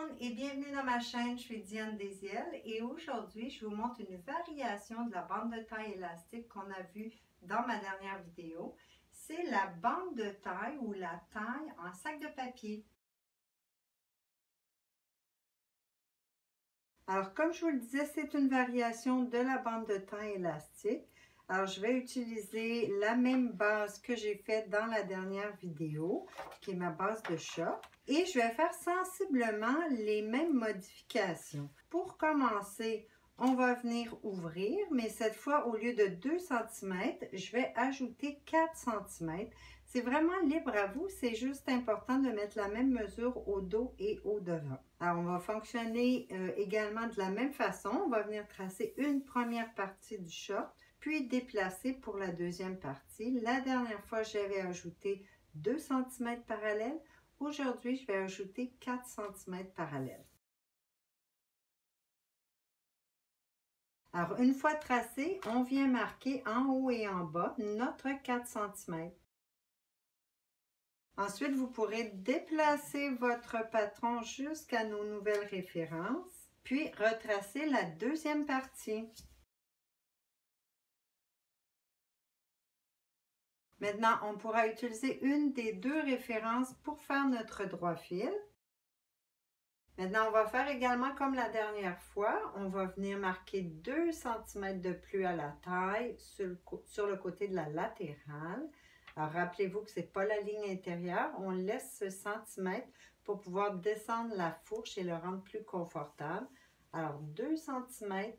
monde et bienvenue dans ma chaîne, je suis Diane Desiel et aujourd'hui je vous montre une variation de la bande de taille élastique qu'on a vue dans ma dernière vidéo. C'est la bande de taille ou la taille en sac de papier. Alors comme je vous le disais, c'est une variation de la bande de taille élastique. Alors je vais utiliser la même base que j'ai faite dans la dernière vidéo, qui est ma base de chat. Et je vais faire sensiblement les mêmes modifications. Pour commencer, on va venir ouvrir, mais cette fois, au lieu de 2 cm, je vais ajouter 4 cm. C'est vraiment libre à vous, c'est juste important de mettre la même mesure au dos et au devant. Alors, on va fonctionner également de la même façon. On va venir tracer une première partie du short, puis déplacer pour la deuxième partie. La dernière fois, j'avais ajouté 2 cm parallèles. Aujourd'hui, je vais ajouter 4 cm parallèles. Alors, une fois tracé, on vient marquer en haut et en bas notre 4 cm. Ensuite, vous pourrez déplacer votre patron jusqu'à nos nouvelles références, puis retracer la deuxième partie. Maintenant, on pourra utiliser une des deux références pour faire notre droit fil. Maintenant, on va faire également comme la dernière fois. On va venir marquer 2 cm de plus à la taille sur le côté de la latérale. Alors, rappelez-vous que ce n'est pas la ligne intérieure. On laisse ce centimètre pour pouvoir descendre la fourche et le rendre plus confortable. Alors, 2 cm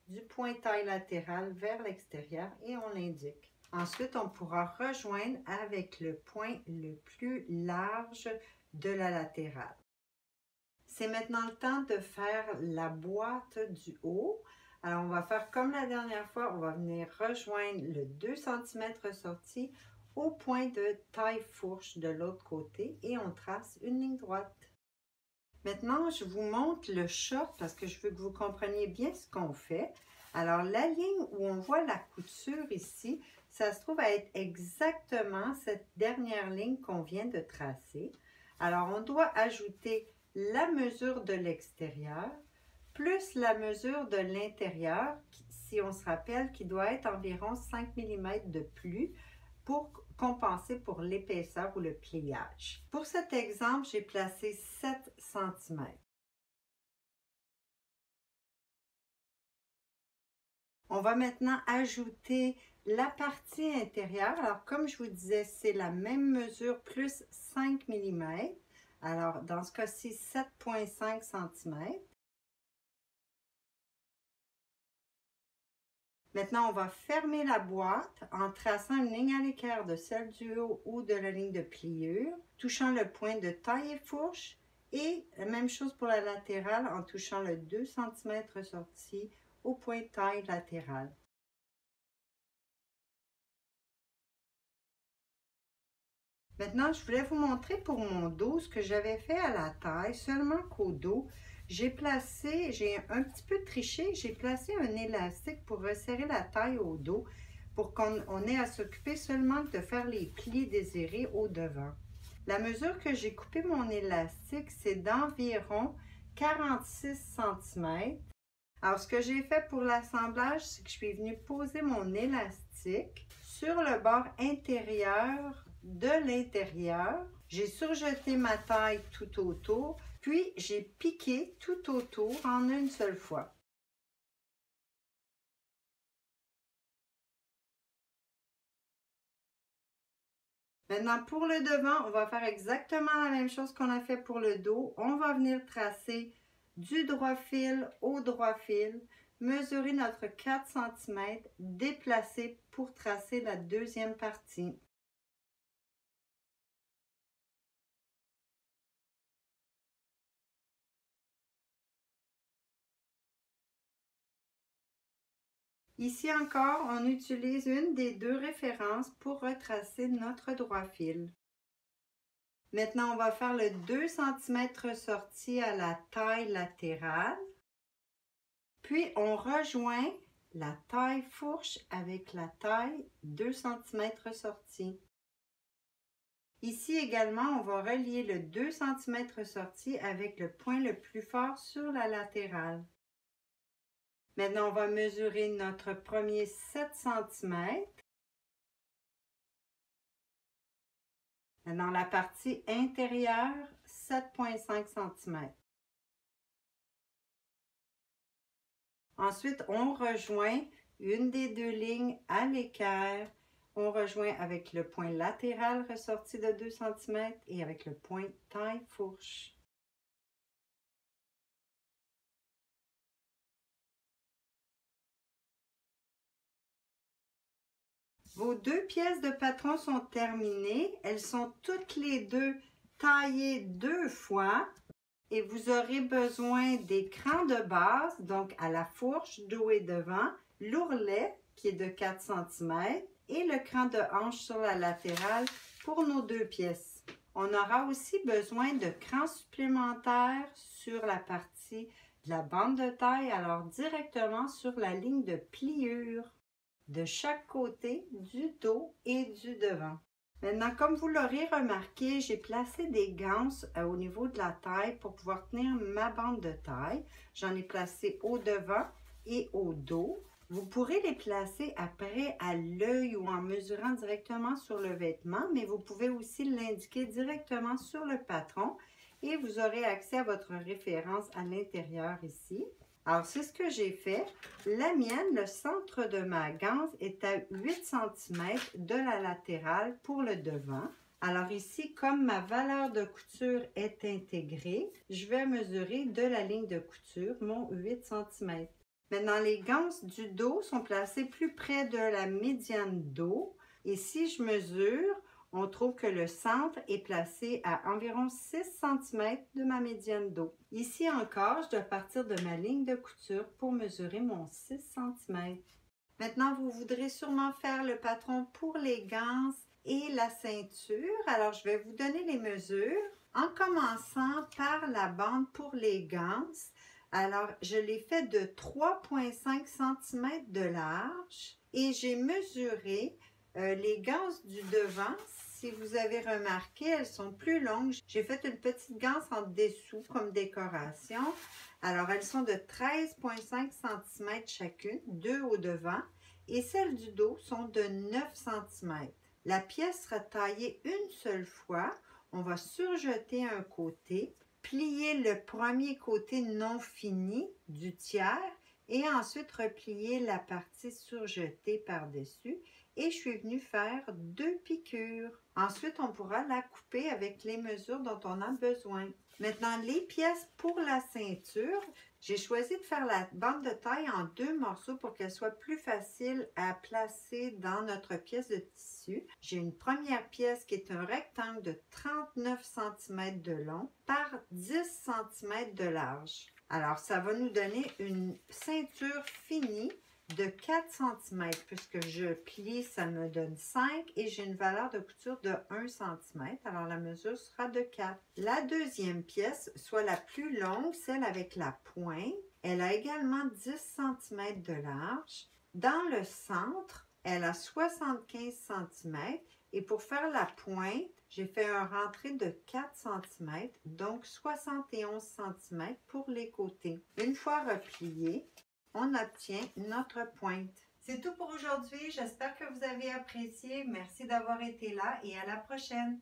du point taille latérale vers l'extérieur et on l'indique. Ensuite, on pourra rejoindre avec le point le plus large de la latérale. C'est maintenant le temps de faire la boîte du haut. Alors, on va faire comme la dernière fois, on va venir rejoindre le 2 cm ressorti au point de taille fourche de l'autre côté et on trace une ligne droite. Maintenant, je vous montre le short parce que je veux que vous compreniez bien ce qu'on fait. Alors, la ligne où on voit la couture ici, ça se trouve à être exactement cette dernière ligne qu'on vient de tracer. Alors, on doit ajouter la mesure de l'extérieur plus la mesure de l'intérieur, si on se rappelle, qui doit être environ 5 mm de plus pour compenser pour l'épaisseur ou le pliage. Pour cet exemple, j'ai placé 7 cm. On va maintenant ajouter la partie intérieure. Alors, comme je vous disais, c'est la même mesure plus 5 mm. Alors, dans ce cas-ci, 7,5 cm. Maintenant, on va fermer la boîte en traçant une ligne à l'écart de celle du haut ou de la ligne de pliure, touchant le point de taille et fourche, et la même chose pour la latérale en touchant le 2 cm ressorti au point de taille latéral. Maintenant, je voulais vous montrer pour mon dos ce que j'avais fait à la taille, seulement qu'au dos, j'ai un petit peu triché, j'ai placé un élastique pour resserrer la taille au dos pour qu'on ait à s'occuper seulement de faire les plis désirés au devant. La mesure que j'ai coupé mon élastique, c'est d'environ 46 cm. Alors, ce que j'ai fait pour l'assemblage, c'est que je suis venue poser mon élastique sur le bord intérieur de l'intérieur. J'ai surjeté ma taille tout autour, puis j'ai piqué tout autour en une seule fois. Maintenant, pour le devant, on va faire exactement la même chose qu'on a fait pour le dos. On va venir tracer du droit fil au droit fil, mesurer notre 4 cm, déplacer pour tracer la deuxième partie. Ici encore, on utilise une des deux références pour retracer notre droit fil. Maintenant, on va faire le 2 cm ressorti à la taille latérale. Puis, on rejoint la taille fourche avec la taille 2 cm ressorti. Ici également, on va relier le 2 cm ressorti avec le point le plus fort sur la latérale. Maintenant, on va mesurer notre premier 7 cm. Maintenant, la partie intérieure, 7,5 cm. Ensuite, on rejoint une des deux lignes à l'équerre. On rejoint avec le point latéral ressorti de 2 cm et avec le point taille-fourche. Vos deux pièces de patron sont terminées. Elles sont toutes les deux taillées 2 fois. Et vous aurez besoin des crans de base, donc à la fourche, dos et devant, l'ourlet qui est de 4 cm et le cran de hanche sur la latérale pour nos deux pièces. On aura aussi besoin de crans supplémentaires sur la partie de la bande de taille, alors directement sur la ligne de pliure de chaque côté du dos et du devant. Maintenant, comme vous l'aurez remarqué, j'ai placé des ganses au niveau de la taille pour pouvoir tenir ma bande de taille. J'en ai placé au devant et au dos. Vous pourrez les placer après à l'œil ou en mesurant directement sur le vêtement, mais vous pouvez aussi l'indiquer directement sur le patron et vous aurez accès à votre référence à l'intérieur ici. Alors, c'est ce que j'ai fait. La mienne, le centre de ma ganse est à 8 cm de la latérale pour le devant. Alors ici, comme ma valeur de couture est intégrée, je vais mesurer de la ligne de couture mon 8 cm. Maintenant, les ganses du dos sont placées plus près de la médiane dos. Et si je mesure, on trouve que le centre est placé à environ 6 cm de ma médiane dos. Ici encore, je dois partir de ma ligne de couture pour mesurer mon 6 cm. Maintenant, vous voudrez sûrement faire le patron pour les ganses et la ceinture. Alors, je vais vous donner les mesures en commençant par la bande pour les ganses. Alors, je l'ai fait de 3,5 cm de large et j'ai mesuré les ganses du devant. Si vous avez remarqué, elles sont plus longues. J'ai fait une petite ganse en dessous comme décoration. Alors, elles sont de 13,5 cm chacune, 2 au devant, et celles du dos sont de 9 cm. La pièce sera taillée une seule fois. On va surjeter un côté, plier le premier côté non fini du tiers et ensuite replier la partie surjetée par-dessus. Et je suis venue faire 2 piqûres. Ensuite, on pourra la couper avec les mesures dont on a besoin. Maintenant, les pièces pour la ceinture, j'ai choisi de faire la bande de taille en 2 morceaux pour qu'elle soit plus facile à placer dans notre pièce de tissu. J'ai une première pièce qui est un rectangle de 39 cm de long par 10 cm de large. Alors, ça va nous donner une ceinture finie de 4 cm, puisque je plie, ça me donne 5 et j'ai une valeur de couture de 1 cm. Alors, la mesure sera de 4. La deuxième pièce, soit la plus longue, celle avec la pointe, elle a également 10 cm de large. Dans le centre, elle a 75 cm et pour faire la pointe, j'ai fait un rentré de 4 cm, donc 71 cm pour les côtés. Une fois replié, on obtient notre pointe. C'est tout pour aujourd'hui. J'espère que vous avez apprécié. Merci d'avoir été là et à la prochaine.